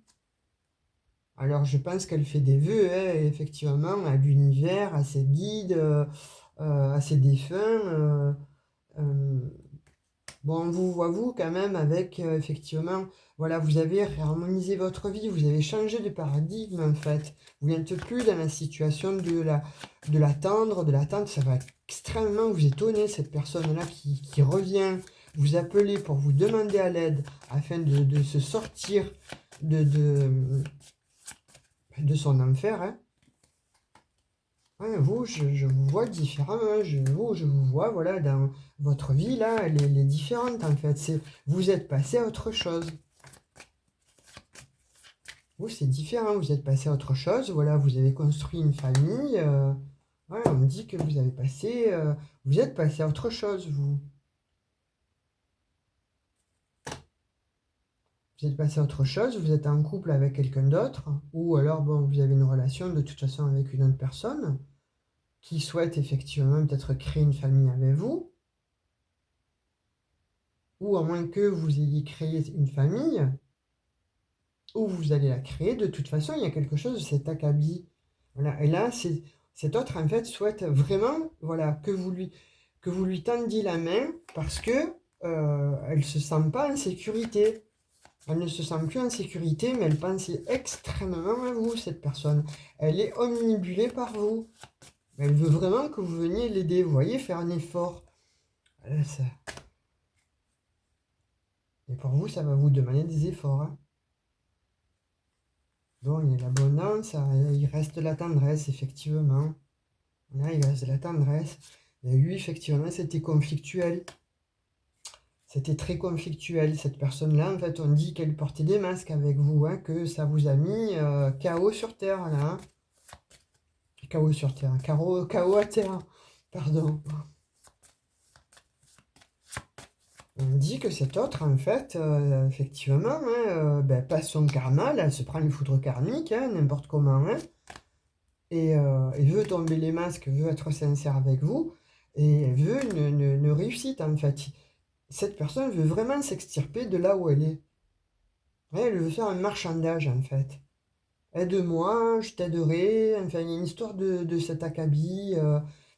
Alors, je pense qu'elle fait des vœux, hein, effectivement, à l'univers, à ses guides, à ses défunts. Euh, Bon, on vous voit vous quand même avec effectivement, voilà, vous avez réharmonisé votre vie, vous avez changé de paradigme en fait. Vous n'êtes plus dans la situation de l'attendre, de l'attente. Ça va extrêmement vous étonner cette personne-là qui revient vous appeler pour vous demander à l'aide afin de se sortir de, de, de son enfer, hein. Ouais, vous, je vous vois différemment. Je vous vois, voilà, dans votre vie, là, elle est différente, en fait. Vous êtes passé à autre chose. Vous, c'est différent. Vous êtes passé à autre chose. Voilà, vous avez construit une famille. Voilà, on me dit que vous avez passé... vous êtes passé à autre chose, vous. Vous êtes passé à autre chose. Vous êtes en couple avec quelqu'un d'autre. Ou alors, bon, vous avez une relation de toute façon avec une autre personne qui souhaite effectivement peut-être créer une famille avec vous. Ou à moins que vous ayez créé une famille, ou vous allez la créer, de toute façon, il y a quelque chose de cet acabit. Voilà. Et là, cet autre, en fait, souhaite vraiment, voilà, que vous lui tendiez la main parce que elle ne se sent pas en sécurité. Elle ne se sent plus en sécurité, mais elle pensait extrêmement à vous, cette personne. Elle est omnibulée par vous. Elle veut vraiment que vous veniez l'aider, vous voyez, faire un effort. Ça... Et pour vous, ça va vous demander des efforts, hein. Bon, il y a l'abondance, il reste la tendresse, effectivement. Là, il reste la tendresse. Et lui, effectivement, c'était conflictuel. C'était très conflictuel. Cette personne-là, en fait, on dit qu'elle portait des masques avec vous, hein, que ça vous a mis chaos sur Terre, là, hein. Chaos sur Terre. Chaos à Terre. Pardon. On dit que cet autre, en fait, effectivement, hein, ben, passe son karma, là, elle se prend les foudres karmiques, hein, n'importe comment, hein. Et veut tomber les masques, veut être sincère avec vous, et elle veut une réussite en fait. Cette personne veut vraiment s'extirper de là où elle est. Ouais, elle veut faire un marchandage en fait. Aide-moi, je t'aiderai. Enfin, il y a une histoire de cet acabit.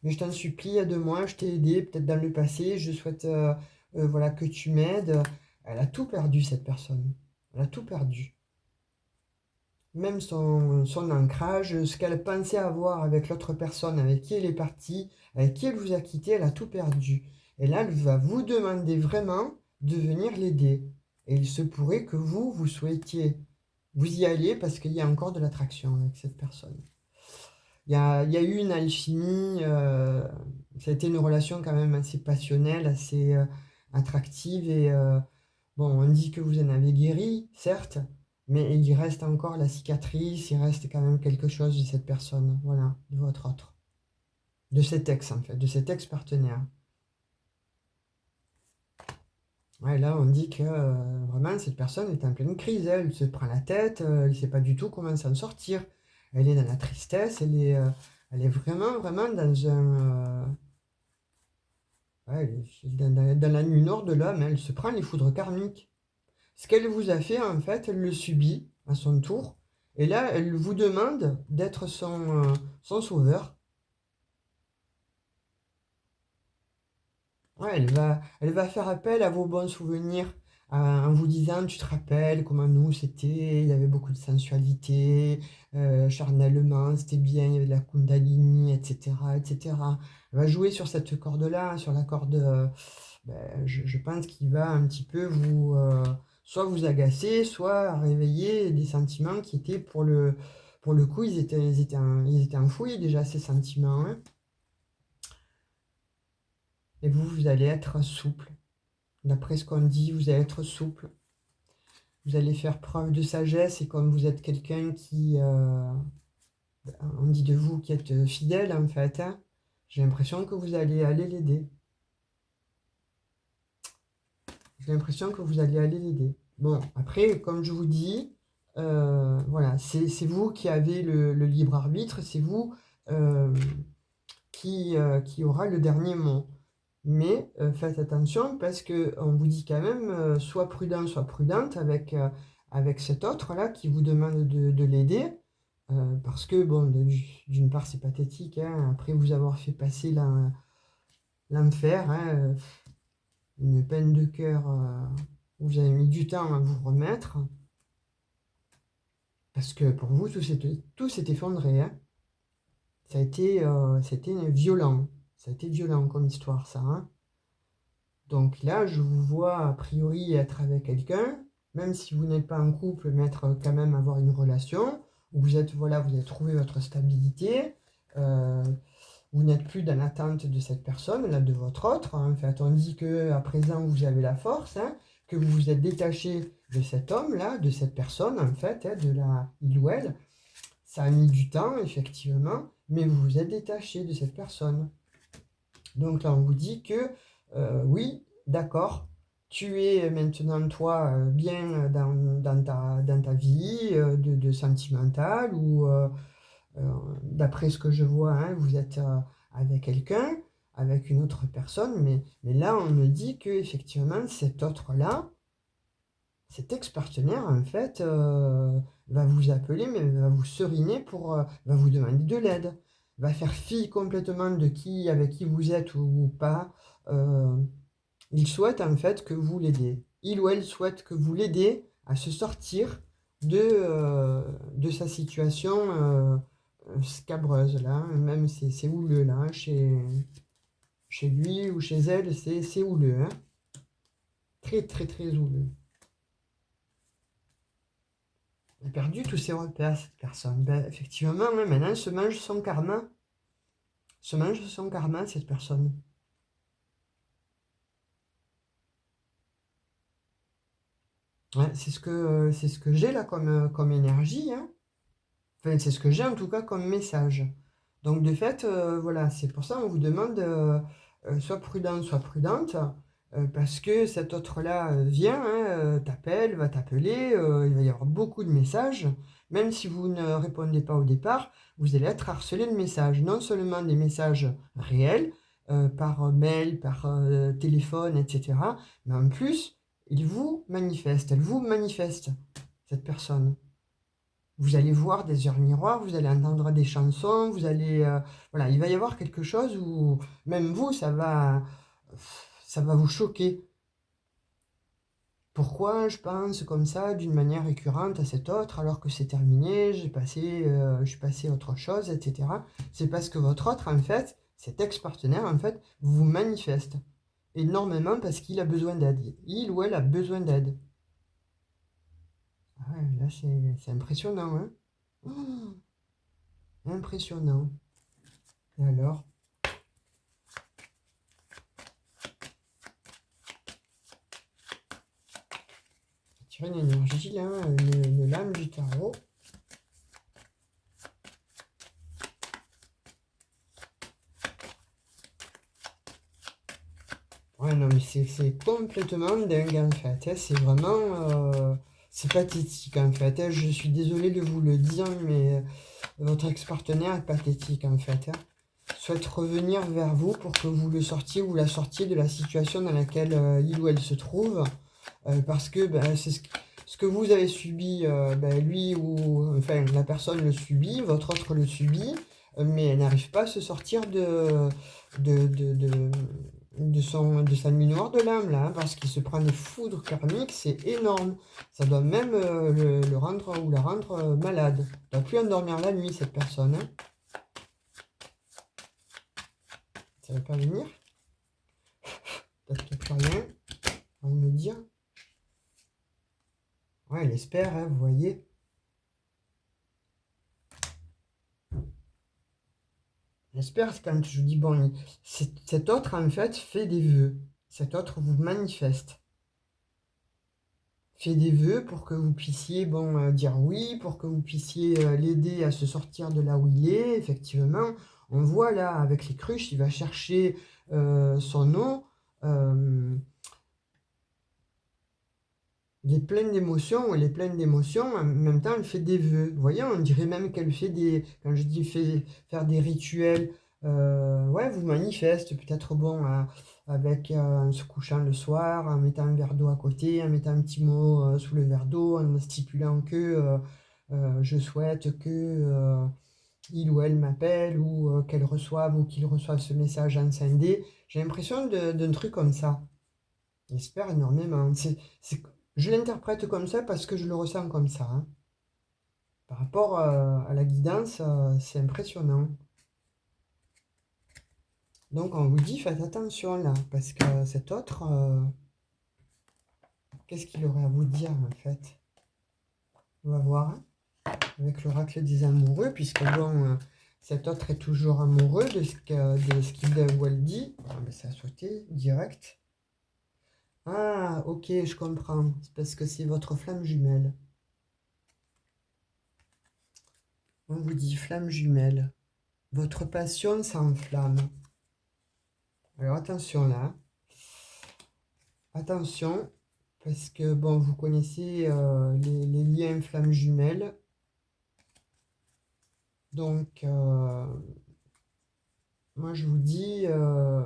Mais je t'en supplie, aide-moi, je t'ai aidé peut-être dans le passé. Je souhaite voilà, que tu m'aides. Elle a tout perdu, cette personne. Elle a tout perdu. Même son ancrage, ce qu'elle pensait avoir avec l'autre personne, avec qui elle est partie, avec qui elle vous a quitté, elle a tout perdu. Et là, elle va vous demander vraiment de venir l'aider. Et il se pourrait que vous souhaitiez vous y aller parce qu'il y a encore de l'attraction avec cette personne. Il y a eu une alchimie, ça a été une relation quand même assez passionnelle, assez attractive et bon, on dit que vous en avez guéri, certes, mais il reste encore la cicatrice, il reste quand même quelque chose de cette personne, voilà, de votre autre. De cet ex, en fait, de cet ex-partenaire. Ouais, là, on dit que vraiment, cette personne est en pleine crise, hein. Elle se prend la tête, elle ne sait pas du tout comment s'en sortir. Elle est dans la tristesse, elle est vraiment, vraiment dans un... ouais, dans la nuit nord de l'homme, hein. Elle se prend les foudres karmiques. Ce qu'elle vous a fait, en fait, elle le subit à son tour. Et là, elle vous demande d'être son sauveur. Ouais, elle va faire appel à vos bons souvenirs en vous disant, tu te rappelles comment nous c'était, il y avait beaucoup de sensualité, charnellement, c'était bien, il y avait de la Kundalini, etc., etc. Elle va jouer sur cette corde-là, sur la corde, je pense qu'il va un petit peu soit vous agacer, soit réveiller des sentiments qui étaient pour le coup, ils étaient enfouis déjà, ces sentiments, hein. Et vous allez être souple. D'après ce qu'on dit, vous allez être souple. Vous allez faire preuve de sagesse et comme vous êtes quelqu'un qui, on dit de vous qui êtes fidèle en fait, hein, j'ai l'impression que vous allez aller l'aider. J'ai l'impression que vous allez aller l'aider. Bon, après, comme je vous dis, voilà, c'est vous qui avez le libre arbitre, c'est vous euh, qui aura le dernier mot. Mais faites attention parce qu'on vous dit quand même, soit prudent, soit prudente avec cet autre-là qui vous demande de l'aider. Parce que, bon, d'une part, c'est pathétique, hein, après vous avoir fait passer l'enfer, hein, une peine de cœur, vous avez mis du temps à vous remettre. Parce que pour vous, tout s'est effondré, hein. C'était violent. Ça a été violent comme histoire, ça, hein. Donc là, je vous vois a priori être avec quelqu'un, même si vous n'êtes pas en couple, mais être quand même avoir une relation, où vous êtes, voilà, vous avez trouvé votre stabilité, euh, vous n'êtes plus dans l'attente de cette personne, là, de votre autre. En fait, on dit que à présent, vous avez la force, hein, que vous vous êtes détaché de cet homme-là, de cette personne, en fait, hein, de la il ou elle. Ça a mis du temps, effectivement, mais vous vous êtes détaché de cette personne. Donc là, on vous dit que oui, d'accord, tu es maintenant, toi, bien dans ta vie de sentimentale ou d'après ce que je vois, hein, vous êtes avec quelqu'un, avec une autre personne, mais là, on me dit que effectivement cet autre-là, cet ex-partenaire, en fait, va vous appeler, mais va vous seriner va vous demander de l'aide, va faire fi complètement de avec qui vous êtes ou pas. Euh, il souhaite en fait que vous l'aidiez. Il ou elle souhaite que vous l'aidiez à se sortir de sa situation scabreuse, là. Même c'est houleux, là, chez lui ou chez elle, c'est houleux, hein. Très, très, très houleux. Elle a perdu tous ses repères, cette personne. Ben, effectivement, hein, maintenant, elle se mange son karma. Se mange son karma, cette personne. Ouais, c'est ce que j'ai là comme énergie, hein. Enfin, c'est ce que j'ai en tout cas comme message. Donc, de fait, voilà, c'est pour ça qu'on vous demande soit prudent, soit prudente, parce que cet autre-là vient, hein, t'appelle, va t'appeler, il va y avoir beaucoup de messages. Même si vous ne répondez pas au départ, vous allez être harcelé de messages. Non seulement des messages réels, par mail, par téléphone, etc., mais en plus, elle vous manifeste, cette personne. Vous allez voir des heures miroirs, vous allez entendre des chansons, voilà, il va y avoir quelque chose où même vous, ça va vous choquer. Pourquoi je pense comme ça, d'une manière récurrente à cet autre, alors que c'est terminé, je suis passé à autre chose, etc. C'est parce que votre autre, en fait, cet ex-partenaire, en fait, vous manifeste énormément parce qu'il a besoin d'aide. Il ou elle a besoin d'aide. Ah ouais, là, c'est impressionnant, hein. Oh, impressionnant. Et alors? Tirer une énergie, là, une lame du tarot. Ouais, non, mais c'est complètement dingue, en fait, hein. C'est vraiment... c'est pathétique, en fait, hein. Je suis désolé de vous le dire, mais votre ex-partenaire est pathétique, en fait, hein. Souhaite revenir vers vous pour que vous le sortiez ou la sortiez de la situation dans laquelle il ou elle se trouve. Parce que ben, ce que vous avez subi, lui ou enfin la personne le subit, votre autre le subit, mais elle n'arrive pas à se sortir de, de, de, de sa nuit noire de l'âme, là, hein, parce qu'il se prend des foudres karmiques, c'est énorme. Ça doit même le rendre ou la rendre malade. Il ne doit plus endormir la nuit, cette personne. Hein. Ça ne va pas venir. Peut-être qu'il n'y a rien. On va me dire. Ouais, elle espère, hein, vous voyez. J'espère que quand je dis, bon, cet autre, en fait, fait des vœux. Cet autre vous manifeste. Fait des vœux pour que vous puissiez, bon, dire oui, pour que vous puissiez l'aider à se sortir de là où il est. Effectivement, on voit là, avec les cruches, il va chercher son nom. Il est plein d'émotions, elle est pleine d'émotions, en même temps elle fait des vœux. Vous voyez, on dirait même qu'elle fait quand je dis faire des rituels, ouais, vous manifeste, peut-être bon, avec, en se couchant le soir, en mettant un verre d'eau à côté, en mettant un petit mot sous le verre d'eau, en stipulant que je souhaite que il ou elle m'appelle, ou qu'elle reçoive ou qu'il reçoive ce message en scindé. J'ai l'impression d'un truc comme ça. J'espère énormément. Je l'interprète comme ça parce que je le ressens comme ça. Hein. Par rapport à la guidance, c'est impressionnant. Donc on vous dit, faites attention là, parce que cet autre, qu'est-ce qu'il aurait à vous dire en fait? On va voir hein, avec l'oracle des amoureux, puisque bon, cet autre est toujours amoureux de ce qu'il ou elle dit. Ah, ben, ça a sauté direct. Ah, ok, je comprends. C'est parce que c'est votre flamme jumelle. On vous dit flamme jumelle. Votre passion s'enflamme. Alors attention là. Attention, parce que bon, vous connaissez les liens flamme jumelle. Donc, moi je vous dis,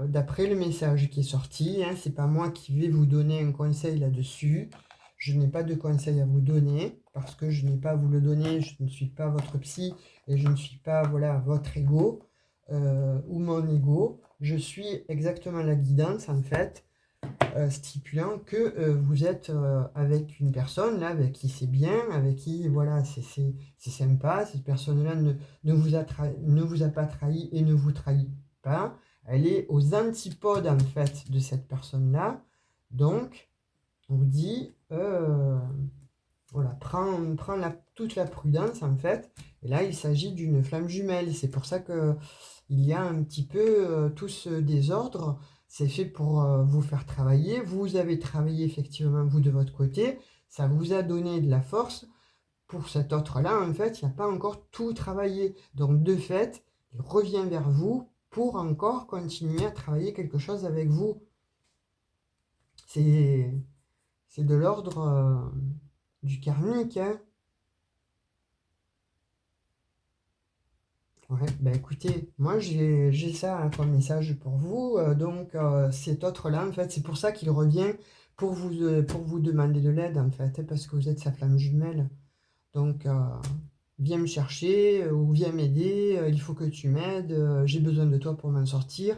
d'après le message qui est sorti, hein, c'est pas moi qui vais vous donner un conseil là-dessus. Je n'ai pas de conseil à vous donner, parce que je n'ai pas à vous le donner, je ne suis pas votre psy, et je ne suis pas, voilà, votre ego, ou mon ego. Je suis exactement la guidance, en fait, stipulant que vous êtes avec une personne, là, avec qui c'est bien, avec qui, voilà, c'est sympa, cette personne-là ne vous a pas trahi et ne vous trahit pas. Elle est aux antipodes, en fait, de cette personne-là. Donc, on vous dit, voilà, prends toute la prudence, en fait. Et là, il s'agit d'une flamme jumelle. C'est pour ça que il y a un petit peu tout ce désordre. C'est fait pour vous faire travailler. Vous avez travaillé effectivement, vous, de votre côté. Ça vous a donné de la force. Pour cet autre-là, en fait, il n'a pas encore tout travaillé. Donc, de fait, il revient vers vous pour encore continuer à travailler quelque chose avec vous. C'est de l'ordre du karmique, hein. Ouais, bah écoutez, moi j'ai ça hein, comme message pour vous. Donc cet autre-là, en fait, c'est pour ça qu'il revient pour vous demander de l'aide, en fait, hein, parce que vous êtes sa flamme jumelle. Donc viens me chercher ou viens m'aider, il faut que tu m'aides, j'ai besoin de toi pour m'en sortir.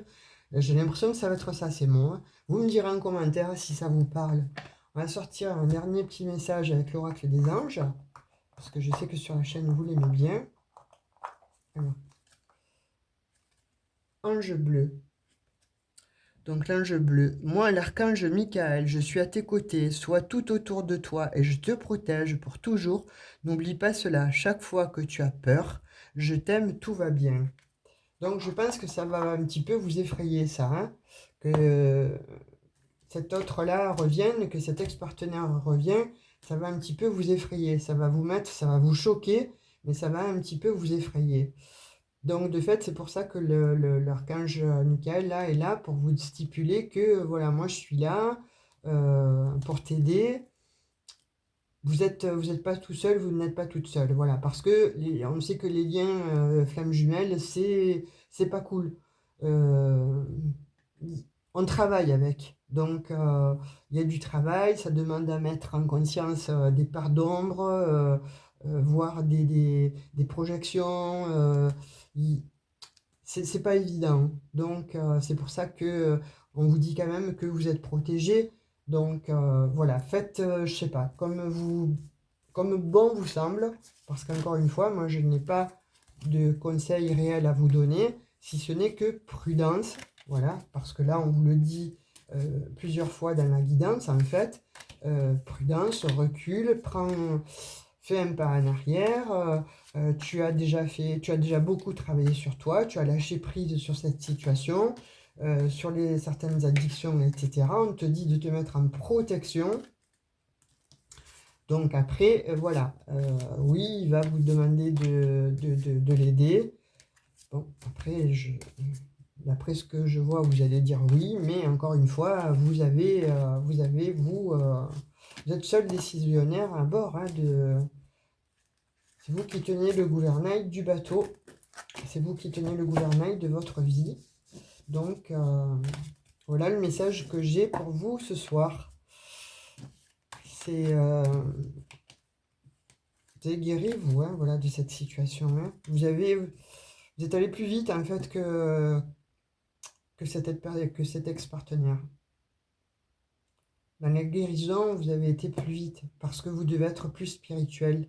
J'ai l'impression que ça va être ça, c'est moi. Vous me direz en commentaire si ça vous parle. On va sortir un dernier petit message avec l'oracle des anges, parce que je sais que sur la chaîne vous l'aimez bien. Alors, ange bleu. Donc l'ange bleu. Moi, l'archange Michael, je suis à tes côtés. Sois tout autour de toi et je te protège pour toujours. N'oublie pas cela. Chaque fois que tu as peur, je t'aime, tout va bien. Donc je pense que ça va un petit peu vous effrayer ça. Hein, que cet autre-là revienne, que cet ex-partenaire revienne, ça va un petit peu vous effrayer. Ça va vous mettre, ça va vous choquer, mais ça va un petit peu vous effrayer. Donc, de fait, c'est pour ça que l'archange Michael, là, est là pour vous stipuler que, voilà, moi, je suis là pour t'aider. Vous êtes pas tout seul, vous n'êtes pas toute seule. Voilà, parce que on sait que les liens flammes jumelles, c'est pas cool. Euh, on travaille avec. Donc, il y a du travail, ça demande à mettre en conscience des parts d'ombre, voir des projections. C'est pas évident. Donc, c'est pour ça que on vous dit quand même que vous êtes protégé. Donc, voilà, faites, je sais pas, comme bon vous semble. Parce qu'encore une fois, moi, je n'ai pas de conseils réels à vous donner, si ce n'est que prudence. Voilà, parce que là, on vous le dit plusieurs fois dans la guidance, en fait. Prudence, recule, fais un pas en arrière. Tu as déjà beaucoup travaillé sur toi, tu as lâché prise sur cette situation, sur certaines addictions, etc. On te dit de te mettre en protection. Donc après, voilà, oui, il va vous demander de l'aider. Bon, après, d'après ce que je vois, vous allez dire oui, mais encore une fois, vous êtes seul décisionnaire à bord, hein, c'est vous qui tenez le gouvernail du bateau, c'est vous qui tenez le gouvernail de votre vie. Donc, voilà le message que j'ai pour vous ce soir. C'est guéri, vous, hein, voilà, de cette situation. Hein. Vous êtes allé plus vite, en fait, que cet ex-partenaire. Dans la guérison, vous avez été plus vite, parce que vous devez être plus spirituel.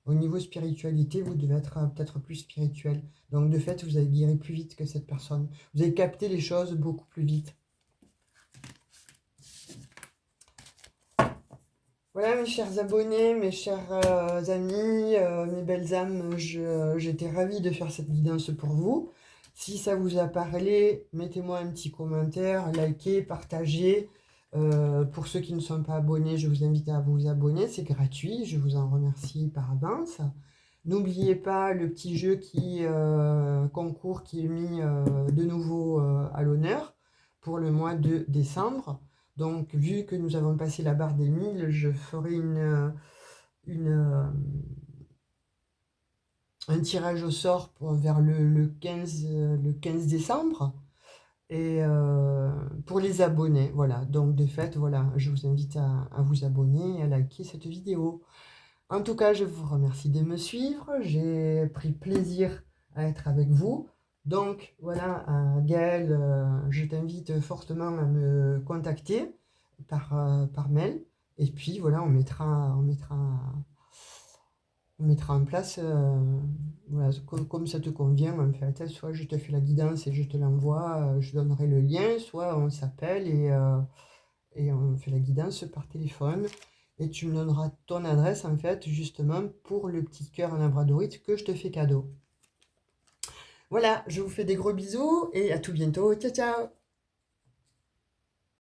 Au niveau spiritualité, vous devez être peut-être plus spirituel. Donc, de fait, vous avez guéri plus vite que cette personne. Vous avez capté les choses beaucoup plus vite. Voilà, mes chers abonnés, mes chers amis, mes belles âmes, j'étais ravie de faire cette guidance pour vous. Si ça vous a parlé, mettez-moi un petit commentaire, likez, partagez. Pour ceux qui ne sont pas abonnés, je vous invite à vous abonner, c'est gratuit, je vous en remercie par avance. N'oubliez pas le petit jeu concours qui est mis de nouveau à l'honneur pour le mois de décembre. Donc, vu que nous avons passé la barre des 1000, je ferai un tirage au sort vers le 15 décembre. Et pour les abonnés, voilà. Donc, de fait, voilà, je vous invite à vous abonner et à liker cette vidéo. En tout cas, je vous remercie de me suivre. J'ai pris plaisir à être avec vous. Donc, voilà, Gaëlle, je t'invite fortement à me contacter par mail. Et puis, voilà, on mettra en place, voilà, comme ça te convient, en fait. Soit je te fais la guidance et je te l'envoie, je donnerai le lien, soit on s'appelle et on fait la guidance par téléphone. Et tu me donneras ton adresse, en fait, justement, pour le petit cœur en labradorite que je te fais cadeau. Voilà, je vous fais des gros bisous et à tout bientôt. Ciao, ciao!